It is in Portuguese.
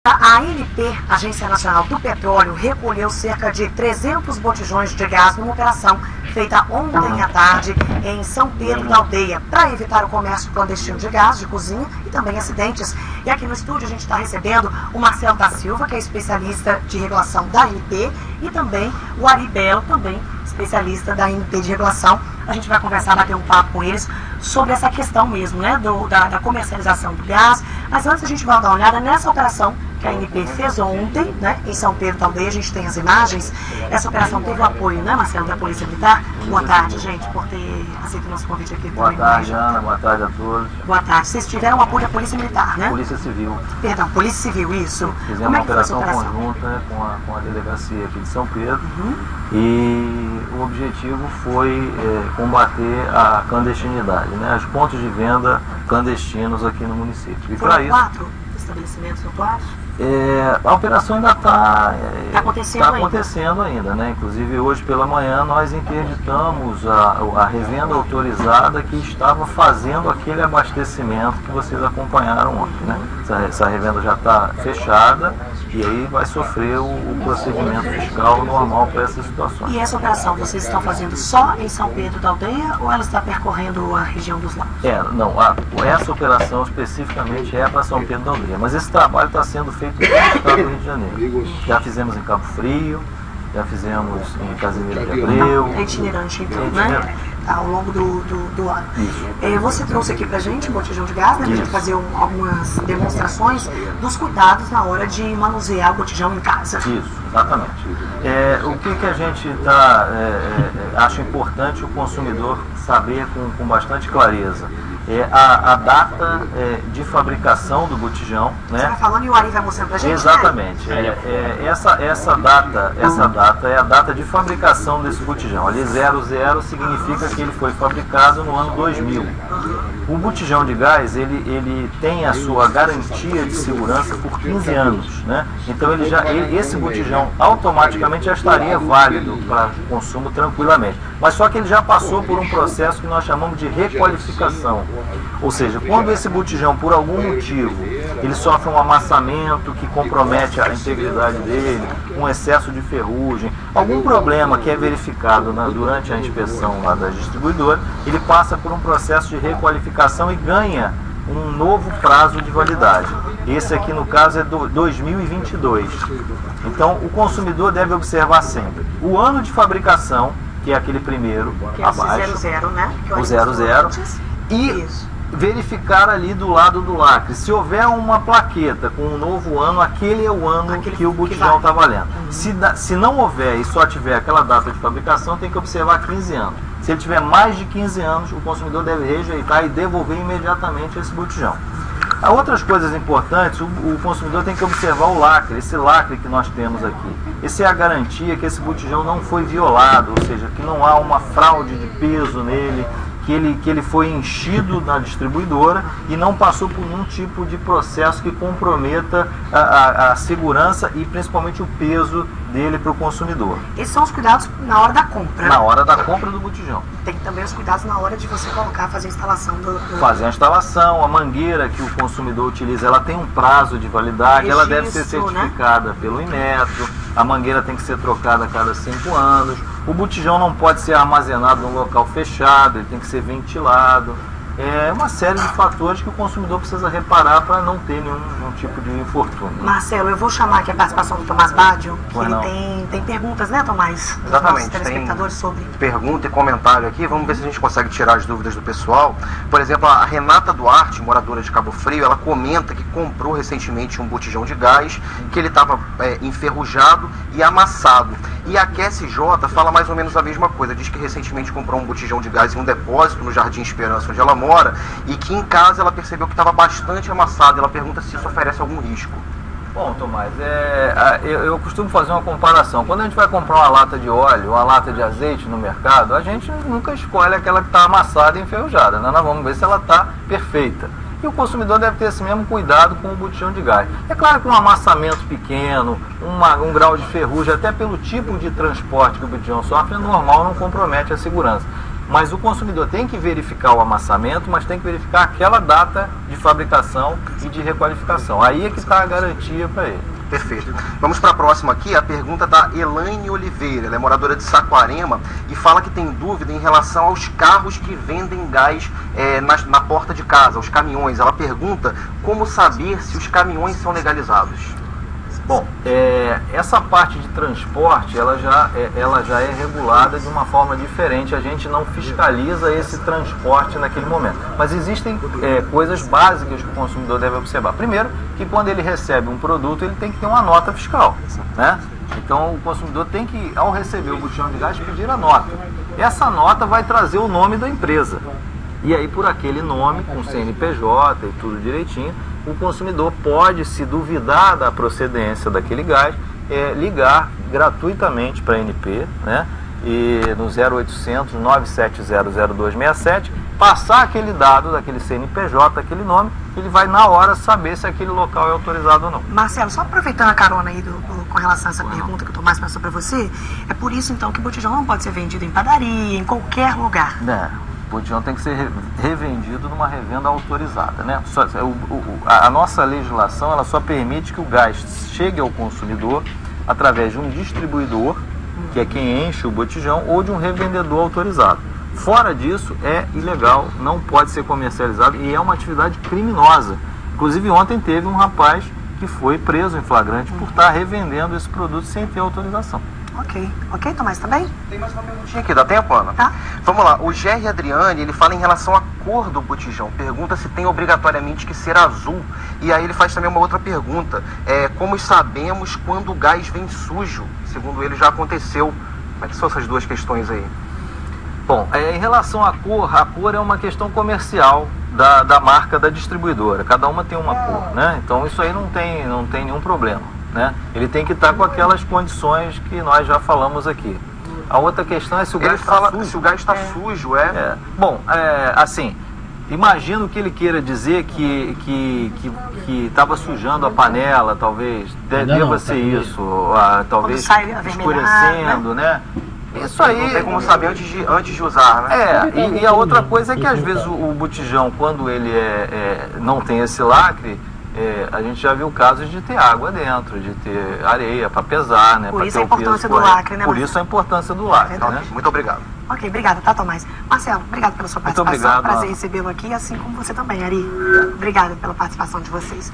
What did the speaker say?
A ANP, Agência Nacional do Petróleo, recolheu cerca de 300 botijões de gás numa operação feita ontem à tarde em São Pedro da Aldeia, para evitar o comércio clandestino de gás, de cozinha e também acidentes. E aqui no estúdio a gente está recebendo o Marcelo da Silva, que é especialista de regulação da ANP, e também o Ari Belo, também especialista da ANP de regulação. A gente vai conversar, bater um papo com eles sobre essa questão mesmo, né, da comercialização do gás. Mas antes a gente vai dar uma olhada nessa operação que a ANP fez ontem, né, em São Pedro da Aldeia. A gente tem as imagens. Essa operação teve o apoio, né, Marcelo, da Polícia Militar. Boa tarde, gente, por ter aceito o nosso convite aqui. Boa tarde, Ana. Boa tarde a todos. Boa tarde. Vocês tiveram o apoio da Polícia Militar, né? Polícia Civil. Perdão, Polícia Civil, isso. Fizemos uma operação conjunta, né, com a delegacia aqui de São Pedro. E o objetivo foi combater a clandestinidade, né, os pontos de venda clandestinos aqui no município. E para isso, 4 estabelecimentos no 4? A operação ainda está acontecendo ainda, né? Inclusive hoje pela manhã nós interditamos a revenda autorizada que estava fazendo aquele abastecimento que vocês acompanharam ontem, né? Essa revenda já está fechada e aí vai sofrer o procedimento fiscal normal para essas situações. E essa operação vocês estão fazendo só em São Pedro da Aldeia ou ela está percorrendo a região dos lagos? Não, essa operação especificamente é para São Pedro da Aldeia, mas esse trabalho está sendo feito no estado do Rio de Janeiro. Já fizemos em Cabo Frio, já fizemos em Casimiro de Abreu. É itinerante então, né? Ao longo do ano. Você trouxe aqui pra gente um botijão de gás, né? Pra gente fazer algumas demonstrações dos cuidados na hora de manusear o botijão em casa. Isso, exatamente. O que a gente acha importante o consumidor saber com bastante clareza a data de fabricação do botijão, né? Você vai falando e o Ari vai mostrando pra gente. Exatamente. Né? Essa data é a data de fabricação desse botijão. Ali 00 significa que ele foi fabricado no ano 2000. O botijão de gás ele tem a sua garantia de segurança por 15 anos, né? Então esse botijão automaticamente já estaria válido para consumo tranquilamente. Mas só que ele já passou por um processo que nós chamamos de requalificação. Ou seja, quando esse botijão, por algum motivo, ele sofre um amassamento que compromete a integridade dele, um excesso de ferrugem, algum problema que é verificado durante a inspeção lá das distribuidoras, ele passa por um processo de requalificação e ganha um novo prazo de validade. Esse aqui, no caso, é 2022. Então, o consumidor deve observar sempre o ano de fabricação, que é aquele primeiro, que é abaixo, 00, né? o 00, e verificar ali do lado do lacre. Se houver uma plaqueta com um novo ano, aquele é o ano que o botijão está valendo. Se não houver e só tiver aquela data de fabricação, tem que observar 15 anos. Se ele tiver mais de 15 anos, o consumidor deve rejeitar e devolver imediatamente esse botijão. Há outras coisas importantes, o consumidor tem que observar o lacre, esse lacre que nós temos aqui. Essa é a garantia que esse botijão não foi violado, ou seja, que não há uma fraude de peso nele, que ele foi enchido na distribuidora e não passou por nenhum tipo de processo que comprometa a segurança e principalmente o peso dele para o consumidor. Esses são os cuidados na hora da compra. Na hora da compra do botijão. Tem também os cuidados na hora de você fazer a instalação Fazer a instalação, a mangueira que o consumidor utiliza, ela tem um prazo de validade, ela deve ser certificada, né, pelo Inmetro, a mangueira tem que ser trocada a cada 5 anos, o botijão não pode ser armazenado num local fechado, ele tem que ser ventilado. É uma série de fatores que o consumidor precisa reparar para não ter nenhum tipo de infortúnio. Marcelo, eu vou chamar aqui a participação do Tomás Badio, que ele tem perguntas, né, Tomás? Exatamente, telespectadores sobre pergunta e comentário aqui. Vamos ver se a gente consegue tirar as dúvidas do pessoal. Por exemplo, a Renata Duarte, moradora de Cabo Frio, ela comenta que comprou recentemente um botijão de gás, que ele estava enferrujado e amassado. E a QSJ fala mais ou menos a mesma coisa, diz que recentemente comprou um botijão de gás em um depósito no Jardim Esperança, onde ela mora, e que em casa ela percebeu que estava bastante amassado. Ela pergunta se isso oferece algum risco. Bom, Tomás, eu costumo fazer uma comparação. Quando a gente vai comprar uma lata de óleo, uma lata de azeite no mercado, a gente nunca escolhe aquela que está amassada e enferrujada, né? Nós vamos ver se ela está perfeita. E o consumidor deve ter esse mesmo cuidado com o botijão de gás. É claro que um amassamento pequeno, um grau de ferrugem, até pelo tipo de transporte que o botijão sofre, é normal, não compromete a segurança. Mas o consumidor tem que verificar o amassamento, mas tem que verificar aquela data de fabricação e de requalificação. Aí é que está a garantia para ele. Perfeito. Vamos para a próxima aqui, a pergunta da Elaine Oliveira. Ela é moradora de Saquarema e fala que tem dúvida em relação aos carros que vendem gás na porta de casa, os caminhões. Ela pergunta como saber se os caminhões são legalizados. Bom, essa parte de transporte, ela já é regulada de uma forma diferente. A gente não fiscaliza esse transporte naquele momento. Mas existem coisas básicas que o consumidor deve observar. Primeiro, que quando ele recebe um produto, ele tem que ter uma nota fiscal, né? Então, o consumidor tem que, ao receber o botijão de gás, pedir a nota. Essa nota vai trazer o nome da empresa. E aí, por aquele nome, com CNPJ e tudo direitinho, o consumidor pode, se duvidar da procedência daquele gás, ligar gratuitamente para a ANP, né? E no 0800 970 0267, passar aquele dado daquele CNPJ, aquele nome, ele vai na hora saber se aquele local é autorizado ou não. Marcelo, só aproveitando a carona aí com relação a essa pergunta que o Tomás passou para você, é por isso então que o botijão não pode ser vendido em padaria, em qualquer lugar. O botijão tem que ser revendido numa revenda autorizada, né? A nossa legislação, ela só permite que o gás chegue ao consumidor através de um distribuidor, que é quem enche o botijão, ou de um revendedor autorizado. Fora disso, é ilegal, não pode ser comercializado e é uma atividade criminosa. Inclusive, ontem teve um rapaz que foi preso em flagrante por estar revendendo esse produto sem ter autorização. Ok, Tomás, tá bem? Tem mais uma perguntinha aqui, dá tempo, Ana? Tá. Vamos lá, o Gerry Adriane, ele fala em relação à cor do botijão, pergunta se tem obrigatoriamente que ser azul, e aí ele faz também uma outra pergunta, como sabemos quando o gás vem sujo? Segundo ele, já aconteceu. Como é que são essas duas questões aí? Bom, em relação à cor é uma questão comercial da marca da distribuidora, cada uma tem uma cor, né? Então isso aí não tem nenhum problema, né? Ele tem que estar com aquelas condições que nós já falamos aqui. A outra questão é se o gás está sujo. Se o gás está sujo, Bom, assim, imagino que ele queira dizer que estava sujando a panela, talvez, deva ser isso, talvez escurecendo, né? Isso aí não tem como saber antes de usar, né? E a outra coisa é que às vezes o botijão, quando ele não tem esse lacre, a gente já viu casos de ter água dentro, de ter areia para pesar, né? Por isso a importância do lacre, né? Por isso a importância do lacre, né? Muito obrigado. Ok, obrigada, tá, Tomás? Marcelo, obrigado pela sua participação. Muito obrigado. Prazer recebê-lo aqui, assim como você também, Ari. Obrigada pela participação de vocês.